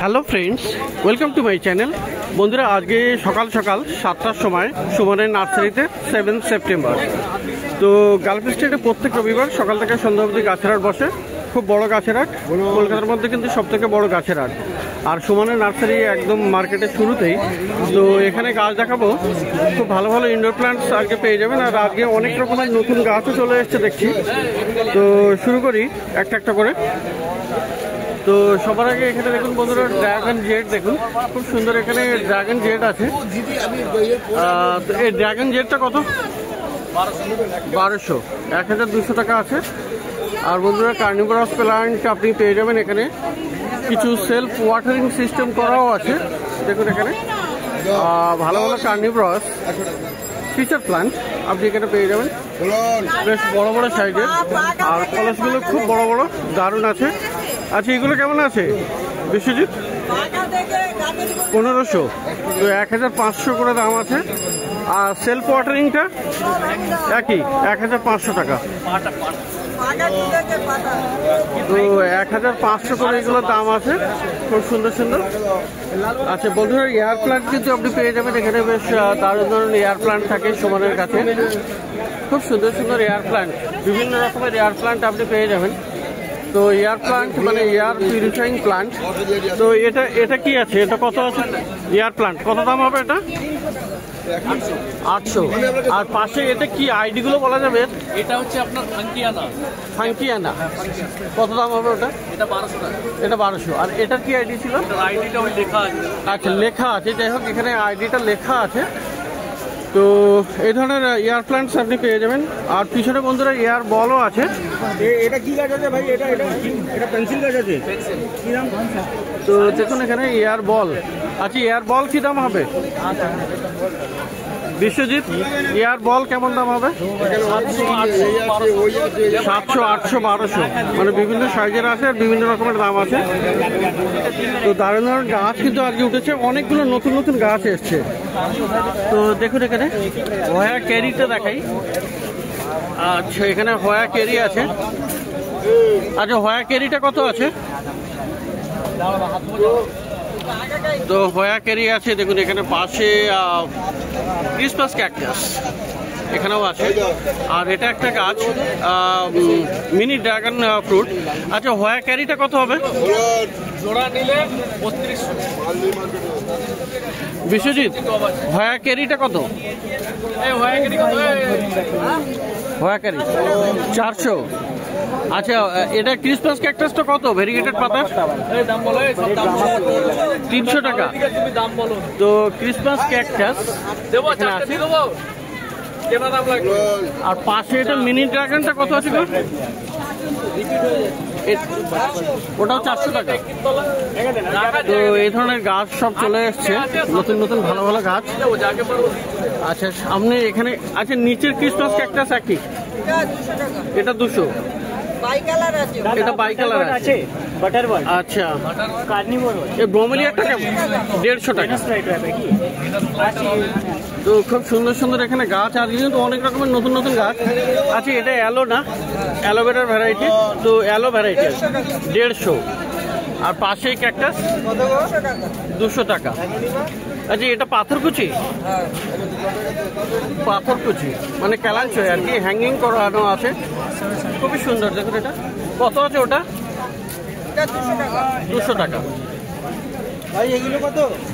Hello friends, welcome to my channel. বন্ধুরা, আজকে সকাল সকাল 7টার সময় সুমনের নার্সারিতে 7 সেপ্টেম্বর। তো গার্লফ স্ট্রিটে প্রত্যেক রবিবার সকাল থেকে সন্ধ্যা অবধি গাছের হাট বসে। খুব বড় গাছের হাট, কলকাতার মধ্যে কিন্তু সবথেকে বড় গাছের হাট। আর সুমনের নার্সারি একদম মার্কেটের শুরুতেই। তো এখানে গাছ দেখাবো, খুব ভালো ভালো ইনডোর প্ল্যান্টস আজকে পেয়ে যাবেন। আর আজকে অনেক রকমের নতুন গাছও চলে এসছে দেখছি। তো শুরু করি একটা একটা করে। তো সবার আগে এখানে দেখুন বন্ধুরা, ড্রাগন জেড দেখুন, খুব সুন্দর। এখানে ড্রাগন জেড আছে। এই ড্রাগন জেডটা কত? 1200, 1200 টাকা আছে। আর বন্ধুরা, কার্নিভোরাস প্ল্যান্ট আপনি পেয়ে যাবেন এখানে। কিছু সেলফ ওয়াটারিং সিস্টেম করাও আছে দেখুন এখানে। ভালো ভালো কার্নিভোরাস ফিচার প্ল্যান্ট আপনি এখানে পেয়ে যাবেন, বেশ বড় বড় সাইজের। আর কলসগুলো খুব বড় বড়, দারুণ আছে। আচ্ছা, এগুলো কেমন আছে বিশ্বজিৎ? 1500, তো 1500 করে দাম আছে। আর সেলফ ওয়াটারিংটা একই 1500 টাকা। তো 1500 করে এগুলোর দাম আছে, খুব সুন্দর সুন্দর। আচ্ছা বন্ধুরা, এয়ার প্ল্যান্ট কিন্তু আপনি পেয়ে যাবেন এখানে। বেশ দারুণ দারুণ এয়ার প্ল্যান্ট থাকে সুমনের কাছে। খুব সুন্দর সুন্দর এয়ার প্ল্যান্ট, বিভিন্ন রকমের এয়ার প্ল্যান্ট আপনি পেয়ে যাবেন। তো এয়ার প্ল্যান্ট মানে এয়ার পিউরিফাইং প্ল্যান্ট। তো এটা কি আছে? এটা কত আছে? এয়ার প্ল্যান্ট কত দাম হবে এটা? 800। আর পাশে এটা কি আইডি গুলো বলা যাবে? এটা হচ্ছে আপনার ফাঙ্কিয়ানা। কত দাম হবে ওটা? এটা 1200 টাকা। এটা 1200। আর এটার কি আইডি ছিল? আইডিটা ওই লেখা আছে। আচ্ছা, লেখা আছে। যাই হোক, এখানে আইডিটা লেখা আছে। তো এই ধরনের এয়ার প্ল্যান্টস আপনি পেয়ে যাবেন। আর পিছনে বন্ধুরা এয়ার বলও আছে। এটা কি গাছ আছে ভাই? এটা পেন্সিল গাছ আছে। কি দাম? তো দেখুন এখানে এয়ার বল আছে। এয়ার বল কি দাম হবে বিশ্বজিৎ? এয়ার বল কেমন দাম হবে? 700, 800, 1200, মানে বিভিন্ন সাইজের আছে, বিভিন্ন রকমের দাম আছে। তো দারুণ দারুণ গাছ কিন্তু আজকে উঠেছে, অনেকগুলো নতুন নতুন গাছ এসছে। তো দেখুন এখানে হয়া ক্যারিটা দেখাই। আচ্ছা, এখানে হয়া ক্যারি আছে। আচ্ছা, হয়া ক্যারিটা কত আছে? তো হয়া ক্যারি আছে দেখুন এখানে। পাশে ক্রিসমাস ক্যাকটাস এখানেও আছে। আর এটা একটা গাছ, মিনি ড্রাগন ফ্রুট। আচ্ছা, হয়া ক্যারিটা কত হবে? জোড়া নিলে 3200। বিশ্বজিৎ, হয়া ক্যারিটা কত? হয়া ক্যারি 400। আচ্ছা, এটা ক্রিসমাস ক্যাকটাসটা কত? ভেরিগেটেড পাতা 300 টাকা। তো ক্রিসমাস ক্যাকটাস আছে। আর পাশে এটা মিনি ড্রাগনটা কত আছে? ওটাও 400 টাকা। তো এই ধরনের গাছ সব চলে এসছে, নতুন নতুন ভালো ভালো গাছ। আচ্ছা, সামনে এখানে আচ্ছা, নিচের ক্রিসমাস ক্যাকটাস একই, এটা 200। এটা বাই কালার আছে। আচ্ছা, এই ব্রোমেলিয়াটা কেমন? 150 টাকা। তো খুব সুন্দর সুন্দর এখানে গাছ আছে, কিন্তু অনেক রকমের নতুন নতুন গাছ আছে। এটা অ্যালো না, অ্যালোভেরার ভ্যারাইটি। তো অ্যালো ভ্যারাইটি 150। আর পাশে ক্যাকটাস 200 টাকা। আচ্ছা, এটা পাথরকুচি, পাথরকুচি মানে ক্যালাঞ্চয় আর কি, হ্যাঙ্গিং করানো আছে, খুবই সুন্দর। দেখুন এটা কত আছে? ওটা 200 টাকা।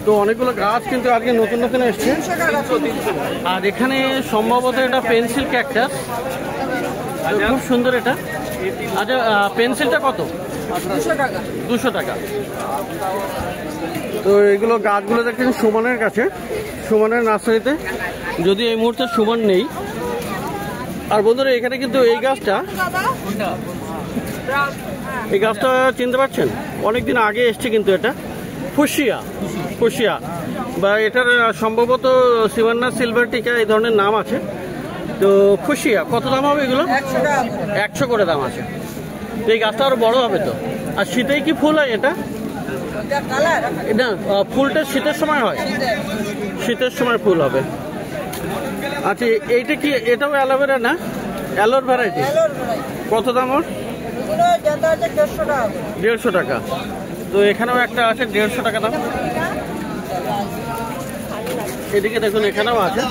তো অনেকগুলো গাছ কিন্তু আজকে নতুন নতুন এসছে। আর এখানে সম্ভবত এটা পেন্সিল ক্যাকটাস, খুব সুন্দর এটা। আচ্ছা, পেন্সিলটা কত? 200 টাকা। তো এগুলো গাছগুলো দেখছেন সুমনের কাছে, সুমনের নার্সারিতে, যদি এই মুহূর্তে সুমন নেই। আর বন্ধুরা, এখানে কিন্তু এই গাছটা চিনতে পারছেন? অনেকদিন আগে এসছে কিন্তু এটা ফুসিয়া বা এটার সম্ভবত শিবান্না সিলভার টিকা এই ধরনের নাম আছে। তো ফুসিয়া কত দাম হবে এগুলো? 100 করে দাম আছে। এই গাছটা আরো বড় হবে তো। আর শীতেই কি ফুল হয় এটা? না, ফুলটা শীতের সময় হয়, শীতের সময় ফুল হবে। আচ্ছা, এইটা কি? এটাও অ্যালোভেরা না? অ্যালোর ভ্যারাইটি কত দাম ওর? 150 টাকা। তো এখানেও একটা আছে 150 টাকা দাম। এদিকে দেখুন এখানেও আছে।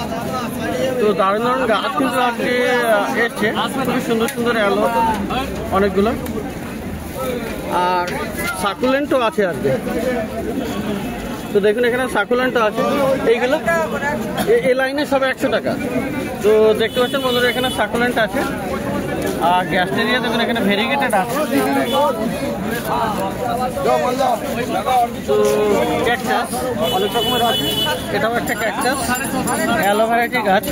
তো দারুণ দারুণ গাছ কিন্তু আজকে এসছে, খুবই সুন্দর সুন্দর অ্যালো অনেকগুলো, আর সাকুলেন্টও আছে আজকে। তো দেখুন এখানে সাকুলেন্টও আছে, এইগুলো এই লাইনে সব 100 টাকা। তো দেখতে পাচ্ছেন বন্ধুরা এখানে সাকুলেন্ট আছে, আর গ্যাস্টেরিয়া দেখুন এখানে ভেরিগেটেড আছে। তো ক্যাকটাস অনেক রকমের আছে, এটাও একটা ক্যাকটাস, অ্যালোভেরাটি গাছ।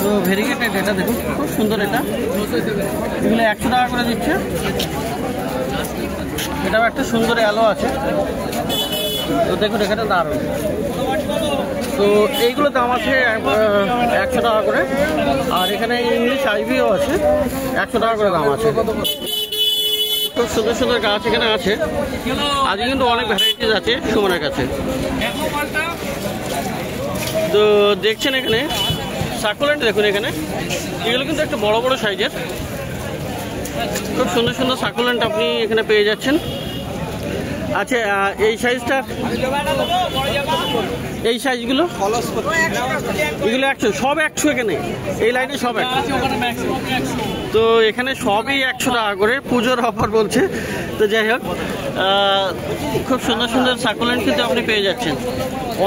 তো ভেরিগেটেড, এটা দেখুন খুব সুন্দর, এটা এগুলো 100 টাকা করে দিচ্ছে। এটাও একটা সুন্দর অ্যালো আছে। তো দেখুন এখানে দারুণ। তো এইগুলো দাম আছে 100 টাকা করে, আর এখানে ইংলিশ আইভিও আছে 100 টাকা করে দাম আছে। খুব সুন্দর সুন্দর গাছ এখানে আছে, আজকে কিন্তু অনেক ভ্যারাইটিস আছে সুমনের কাছে। তো দেখছেন এখানে সাকুলেন্ট, দেখুন এখানে এগুলো কিন্তু একটা বড় বড় সাইজের, খুব সুন্দর সুন্দর সাকুলেন্ট আপনি এখানে পেয়ে যাচ্ছেন। আচ্ছা এই সাইজটা, এই সাইজগুলো এগুলো 100, সব 100 এখানে এই লাইনে সব 100। তো এখানে সবই 100 টাকা করে, পুজোর অফার বলছে। তো যাই হোক, খুব সুন্দর সুন্দর সাকুলেন্ট কিন্তু আপনি পেয়ে যাচ্ছেন,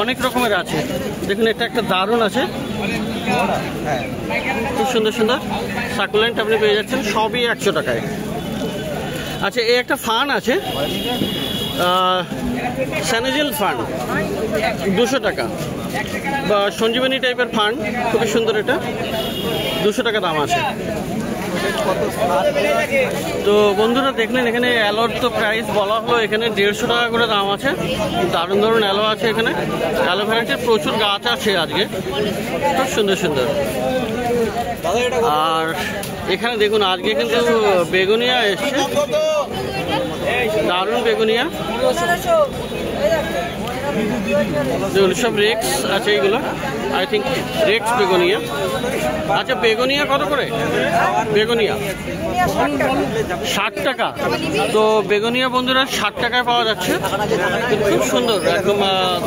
অনেক রকমের আছে। দেখুন এটা একটা দারুণ আছে, খুব সুন্দর সুন্দর সাকুলেন্ট আপনি পেয়ে যাচ্ছেন, সবই 100 টাকায়। আচ্ছা এই একটা ফান আছে, স্যানেজেল ফান্ড 200 টাকা, বা সঞ্জীবনী টাইপের ফান্ড, খুবই সুন্দর, এটা 200 টাকা দাম আছে। তো বন্ধুরা দেখলেন এখানে অ্যালোর তো প্রাইস বলা হলো, এখানে 150 টাকা করে দাম আছে। দারুণ দারুণ অ্যালো আছে এখানে, অ্যালোভেরাটির প্রচুর গাছ আছে আজকে, খুব সুন্দর সুন্দর। আর এখানে দেখুন আজকে কিন্তু বেগুনিয়া এসছে, দারুণ বেগুনিয়া, যেগুলো সব রেক্স আছে, এইগুলো আই থিঙ্ক রেক্স বেগুনিয়া। আচ্ছা বেগুনিয়া কত করে? বেগুনিয়া 60 টাকা। তো বেগুনিয়া বন্ধুরা 60 টাকায় পাওয়া যাচ্ছে, খুব সুন্দর একদম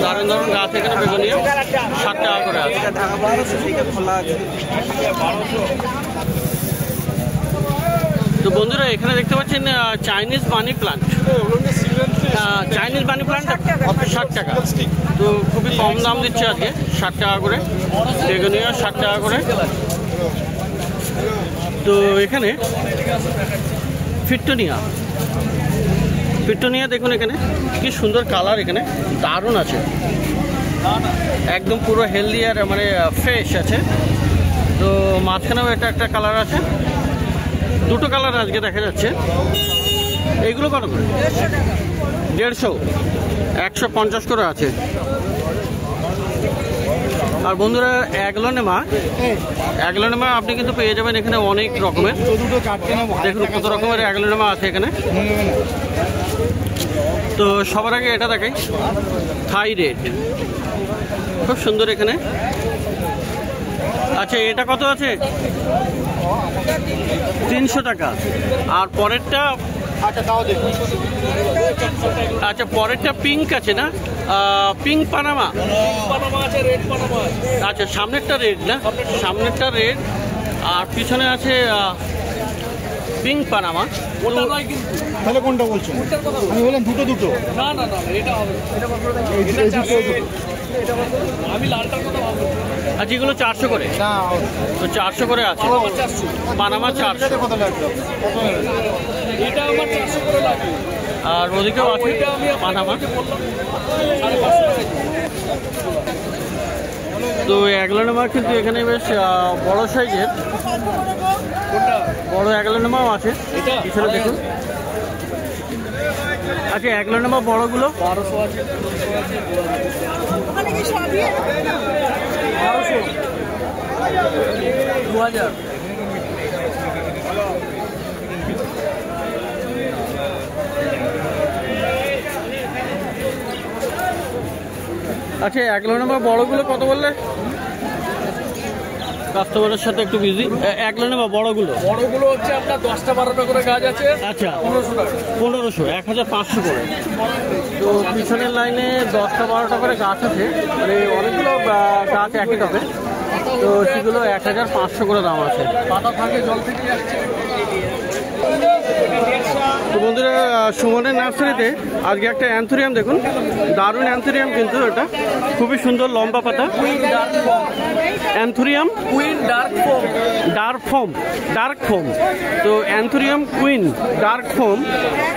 দারুণ দারুণ গাছ এখানে বেগুনিয়া 60 টাকা করে আছে। তো বন্ধুরা এখানে দেখতে পাচ্ছেন Chinese money plant, Chinese money plant 60 টাকা। তো খুবই কম দাম দিচ্ছে আজকে, 60 টাকা করে বেগুনিয়া, 60 টাকা করে। তো এখানে ফিট্টোনিয়া, ফিট্টোনিয়া দেখুন এখানে কি সুন্দর কালার, এখানে দারুণ আছে, একদম পুরো হেলদি আর মানে ফ্রেশ আছে। তো মাঝখানেও এটা একটা কালার আছে, দুটো কালার আজকে দেখা যাচ্ছে। এইগুলো কত করে? 150, 150 করে আছে। আর বন্ধুরা অ্যাগলোনেমা আপনি কিন্তু পেয়ে যাবেন এখানে অনেক রকমের, দেখুন কত রকমের অ্যাগলোনেমা আছে এখানে। তো সবার আগে এটা দেখাই, থাই রেড, খুব সুন্দর এখানে। আচ্ছা এটা কত আছে? 300 টাকা। আর পরেরটা, আচ্ছা পরেরটা পিঙ্ক আছে না, পিঙ্ক পানামা, আচ্ছা সামনেরটা রেড না, সামনেরটা রেড, আর পিছনে আছে পিঙ্ক পানামা। তাহলে কোনটা বলছেন? আমি বললাম দুটো দুটো। না না না, এটা হবে, আমি লালটার কথা ভাবছি। আচ্ছা এগুলো 400 করে, তো 400 করে আছে পানামা, 400। এটা আমার 400 করে লাগে। আর ওদিকেও আছে পানামা। তো অ্যাগলোনেমা কিন্তু এখানে বেশ বড় সাইজের, বড় অ্যাগলোনেমাও আছে পিছনে দেখুন। আচ্ছা অ্যাগলোনেমা বড়গুলো 1200 আছে, 2000। আচ্ছা অ্যাগলোনেমা বড়গুলো কত বললে? কাস্টমারের সাথে একটু বিজি। এক লাইনে বা বড়গুলো বড়গুলো হচ্ছে আপনার 10টা 12টা করে গাছ আছে। আচ্ছা 1500 টাকা। 1500, 1500 করে। তো পিছনের লাইনে 10টা 12টা করে গাছ আছে, মানে অনেকগুলো গাছ একই টবে। তো সেগুলো 1500 করে দাম আছে। পাতা থাকে জল থেকে যাচ্ছে। তো বন্ধুরা, সুমনের নার্সারিতে আজকে একটা অ্যান্থোরিয়াম দেখুন, দারুণ অ্যান্থোরিয়াম কিন্তু এটা খুবই সুন্দর লম্বা পাতা। Anthurium queen dark foam. Dark foam. তো অ্যান্থোরিয়াম কুইন ডার্ক ফোম।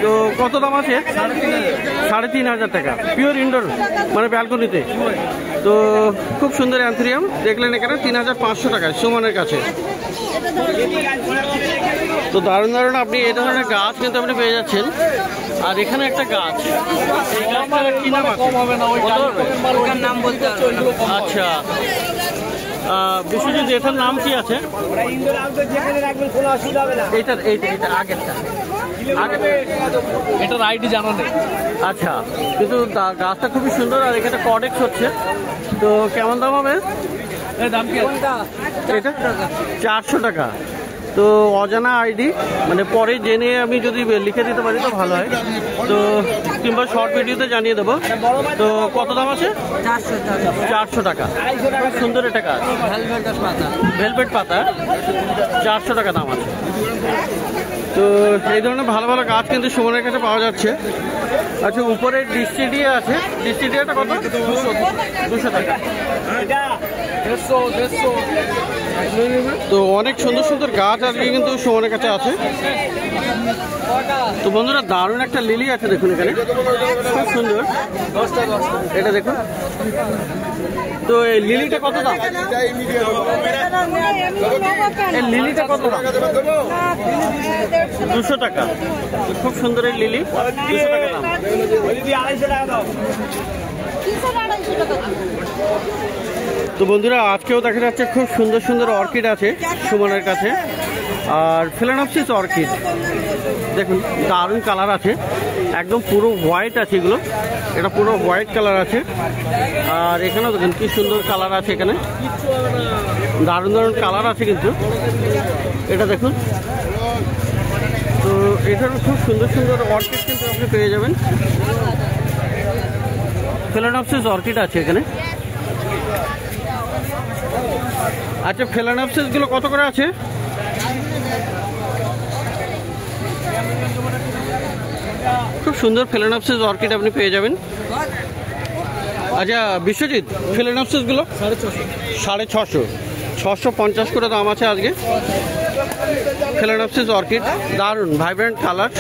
তো কত দাম আছে? 3500 টাকা। পিওর ইনডোর, মানে ব্যালকনিতে। তো খুব সুন্দর অ্যান্থোরিয়াম দেখলেন এখানে 3500 টাকায় সুমনের কাছে। তো দারুণ দারুণ আপনি এই ধরনের গাছ কিন্তু আপনি পেয়ে যাচ্ছেন। আর এখানে একটা গাছ, এই গাছটার কি নাম আছে? কম হবে না, ওই কত হবে? ওটার নাম বলতে পারবো না। আচ্ছা, বিশ্বজিৎ, এটার নাম কি আছে? এইটার এইটা আগেরটা এটার আইডি জানা নেই। আচ্ছা, কিন্তু গাছটা খুবই সুন্দর। আর এখানে কডেক্স হচ্ছে। তো কেমন দাম হবে? এর দাম কি আছে? এটা 400 টাকা। তো অজানা আইডি, মানে পরে জেনে আমি যদি লিখে দিতে পারি তো ভালো হয়। তো কিংবা শর্ট ভিডিওতে জানিয়ে দেবো। তো কত দাম আছে? 400 টাকা। খুব সুন্দর এটা গাছ, ভেলভেট পাতা, 400 টাকা দাম আছে। তো এই ধরনের ভালো ভালো গাছ কিন্তু সুমনের কাছে পাওয়া যাচ্ছে। আচ্ছা, উপরে ডিস্টিডিয়া আছে। ডিস্টিডিয়াটা কত? 200 টাকা। 150। তো অনেক সুন্দর সুন্দর গাছ আজকে কিন্তু সুমনের কাছে আছে। তো বন্ধুরা, দারুণ একটা লিলি আছে দেখুন এখানে, খুব সুন্দর। এটা দেখুন। তো এই লিলিটা কত দাম? এই লিলিটা কত দাম? 200 টাকা। খুব সুন্দর এই লিলি, 200 টাকা দাম। তো বন্ধুরা, আজকেও দেখা যাচ্ছে খুব সুন্দর সুন্দর অর্কিড আছে সুমনের কাছে। আর ফেলানপসিস অর্কিড দেখুন, দারুণ কালার আছে, একদম পুরো হোয়াইট আছে এগুলো। এটা পুরো হোয়াইট কালার আছে। আর এখানেও দেখুন কি সুন্দর কালার আছে, এখানে দারুণ দারুণ কালার আছে কিন্তু। এটা দেখুন। তো এটার খুব সুন্দর সুন্দর অর্কিড কিন্তু আপনি পেয়ে যাবেন। ফেলানপসিস অর্কিড আছে এখানে। আচ্ছা, ফেলানপসিস গুলো কত করে আছে? খুব সুন্দর ফেলানপসিস অর্কিড আপনি পেয়ে যাবেন। আচ্ছা বিশ্বজিৎ, ফেলানপসিস গুলো 650, 650 করে দাম আছে আজকে। ফেলানপসিস অর্কিড দারুণ ভাইব্রেন্ট কালার।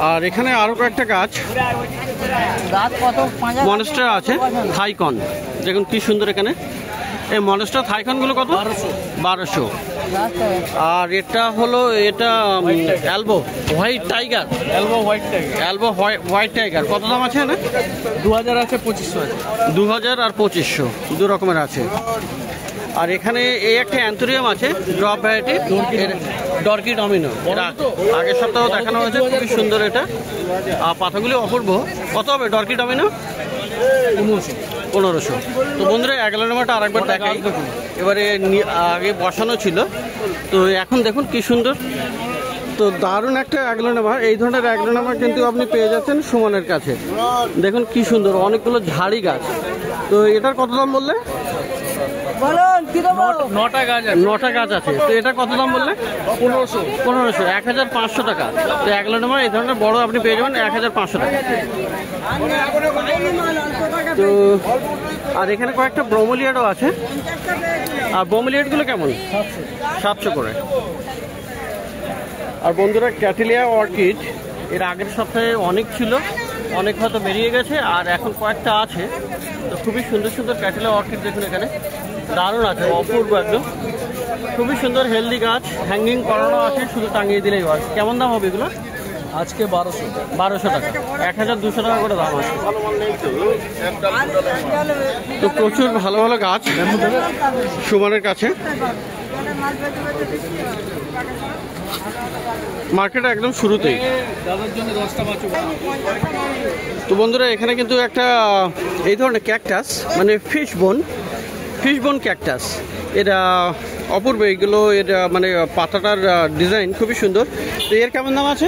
আর এখানে আরো কয়েকটা গাছ মনস্টার আছে, থাইকন দেখুন কি সুন্দর। এখানে এই মনস্টার থাইকন গুলো কত? 1200। আর এটা হলো এটা elbow white tiger. Elbow white tiger কত দাম আছে? না 2000 আছে, 2500 আছে। 2000 আর 2500 দু রকমের আছে। আর এখানে এই একটা অ্যান্থোরিয়াম আছে, ড্রপ ভ্যারাইটি, ডর্কি ডমিনো। এটা আগের সপ্তাহ দেখানো হয়েছে, খুবই সুন্দর এটা। আর পাতাগুলি অপূর্ব। কত হবে ডর্কি ডমিনো? 1500। তো বন্ধুরা, 11 নম্বরটা আরেকবার দেখাই। এবারে আগে বসানো ছিল, তো এখন দেখুন কি সুন্দর। তো দারুণ একটা 11 নম্বর। এই ধরনের 11 নম্বর কিন্তু আপনি পেয়ে যাচ্ছেন সুমনের কাছে। দেখুন কি সুন্দর, অনেকগুলো ঝাড়ি গাছ। তো এটার কত দাম বললে? 9টা গাছ আছে। 9টা গাছ আছে। তো এটা কত দাম বললে? 1500। 1500 টাকা। তো 11 নম্বর এই ধরনের বড় আপনি পেয়ে যাবেন 1500 টাকা। তো আর এখানে কয়েকটা ব্রোমোলিয়াডও আছে। আর ব্রোমোলিয়াডগুলো কেমন? 700 করে। আর বন্ধুরা, ক্যাটেলিয়া অর্কিড এর আগের সপ্তাহে অনেক ছিল, অনেক হয়তো বেরিয়ে গেছে, আর এখন কয়েকটা আছে। তো খুবই সুন্দর সুন্দর ক্যাটেলিয়া অর্কিড দেখুন এখানে, দারুণ আছে, অপূর্ব একদম। খুবই সুন্দর হেলদি গাছ, হ্যাঙ্গিং করানো আছে, শুধু টাঙিয়ে দিলেই হয়। কেমন দাম হবে এগুলো? আজকে 1200 টাকা। 1200 টাকা করে দাম আছে। তো প্রচুর ভালো ভালো গাছ সুমনের কাছে। মার্কেটে একদম শুরুতেই। দাদার জন্য 10টা বাচ্চা। তো বন্ধুরা এখানে কিন্তু একটা এই ধরনের ক্যাকটাস, মানে ফিশ বোন ক্যাকটাস, এটা অপূর্ব। এগুলো এটা মানে পাতাটার ডিজাইন খুবই সুন্দর। তো এর কেমন দাম আছে?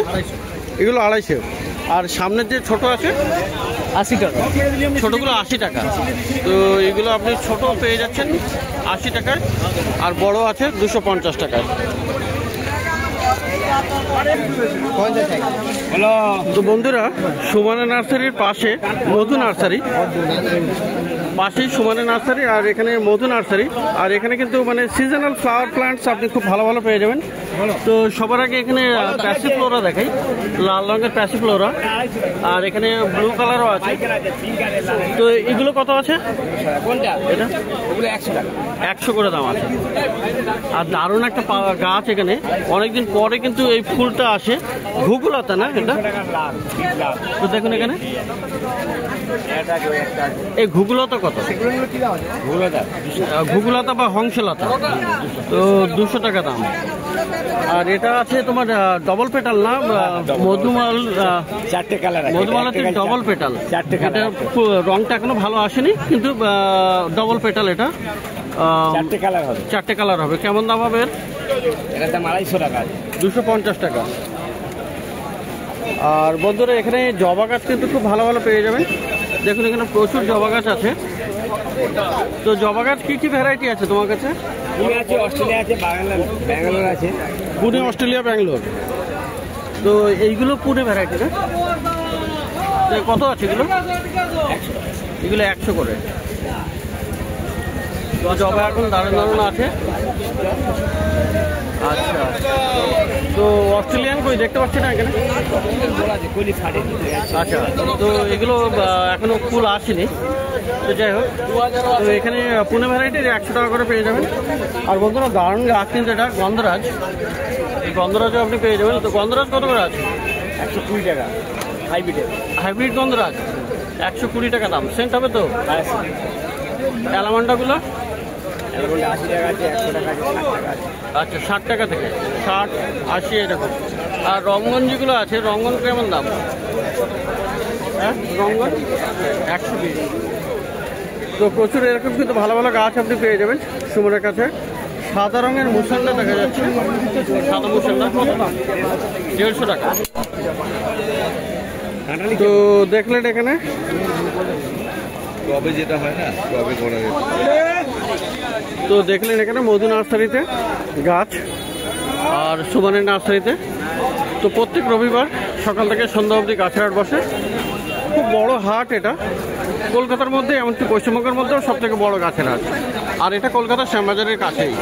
এগুলো 250। আর সামনের যে ছোট আছে 80 টাকা। ছোটোগুলো 80 টাকা। তো এগুলো আপনি ছোট পেয়ে যাচ্ছেন 80 টাকায়, আর বড় আছে 250 টাকায়। তো বন্ধুরা সুমানা নার্সারির পাশে মধু নার্সারি, পাশেই সুমানা নার্সারি আর এখানে মধু নার্সারি। আর এখানে কিন্তু মানে সিজনাল ফ্লাওয়ার প্লান্টস আপনি খুব ভালো ভালো পেয়ে যাবেন। তো সবার আগে এখানে প্যাসিফ্লোরা দেখাই, লাল রঙের প্যাসিফ্লোরা, আর এখানে ব্লু কালারও আছে। তো এগুলো কত আছে? কোনটা? এটা ওগুলো 100 টাকা। 100 করে দাম আছে। আর দারুণ একটা গাছ, এখানে অনেকদিন পরে কিন্তু এই ফুলটা আসে। ঘুঘুলতা না এটা? তো দেখুন এখানে এই ঘুঘুলতা কত? ঘুঘুলতা বা হংসলতা, তো 200 টাকা দাম। আর এটা আছে তোমার ডবল পেটাল না, মধুমাল, 4টে কালার আছে। মধুমালতি ডবল পেটাল। 4টে এটা রংটা এখনো ভালো আসেনি, কিন্তু ডবল পেটাল। এটা 4টে কালার হবে। 4টে কালার হবে। কেমন দাম হবে এর? এটার দাম 250 টাকা। 250 টাকা। আর বন্ধুরা এখানে জবা গাছ কিন্তু খুব ভালো ভালো পেয়ে যাবেন। দেখুন এখানে প্রচুর জবা গাছ আছে। তো জবা গাছ কি কি ভ্যারাইটি আছে তোমার কাছে? পুনে আছে, অস্ট্রেলিয়া আছে, ব্যাঙ্গালোর আছে। পুনে, অস্ট্রেলিয়া, ব্যাঙ্গালোর। তো এইগুলো পুনে ভ্যারাইটি না? তো কত আছে এগুলো? এগুলো 100 করে। তো জবা এখন দারুণ আছে। আচ্ছা, তো অস্ট্রেলিয়ান কই দেখতে পাচ্ছি না এখানে? আচ্ছা, তো এগুলো এখনো ফুল আসেনি। তো যাই হোক, তো এখানে পুনে ভ্যারাইটির 100 টাকা করে পেয়ে যাবেন। আর বন্ধুরা দারুণ গাছ কিন্তু এটা গন্ধরাজ, এই গন্ধরাজও আপনি পেয়ে যাবেন। তো গন্ধরাজ কত করে আছে? 120 টাকা। হাইব্রিড গন্ধরাজ 120 টাকা দাম। সেন্ট হবে তো? অ্যালামান্ডাগুলো 80 টাকা আছে, 100 টাকা আছে, 60 টাকা আছে। আচ্ছা, 60 টাকা থেকে 60, 80 এরকম। আর রঙ্গন যেগুলো আছে, রঙ্গন কেমন দাম? হ্যাঁ, রঙ্গন 120। তো প্রচুর এরকম কিন্তু ভালো ভালো গাছ আপনি পেয়ে যাবেন সুমনের কাছে। সাদা রঙের মুসাল্লা দেখা যাচ্ছে, সাদা মুসাল্লা কত দাম? 150 টাকা। তো দেখলেন এখানে কবে যেটা হয় না, কবে করা যায়। তো দেখলেন এখানে মধু নার্সারিতে গাছ আর সুমানের নার্সারিতে। তো প্রত্যেক রবিবার সকাল থেকে সন্ধ্যা অবধি গাছের হাট বসে। খুব বড় হাট এটা, কলকাতার মধ্যে, এমনকি পশ্চিমবঙ্গের মধ্যেও সব থেকে বড় গাছের হাট। আর এটা কলকাতার শ্যামবাজারের কাছেই।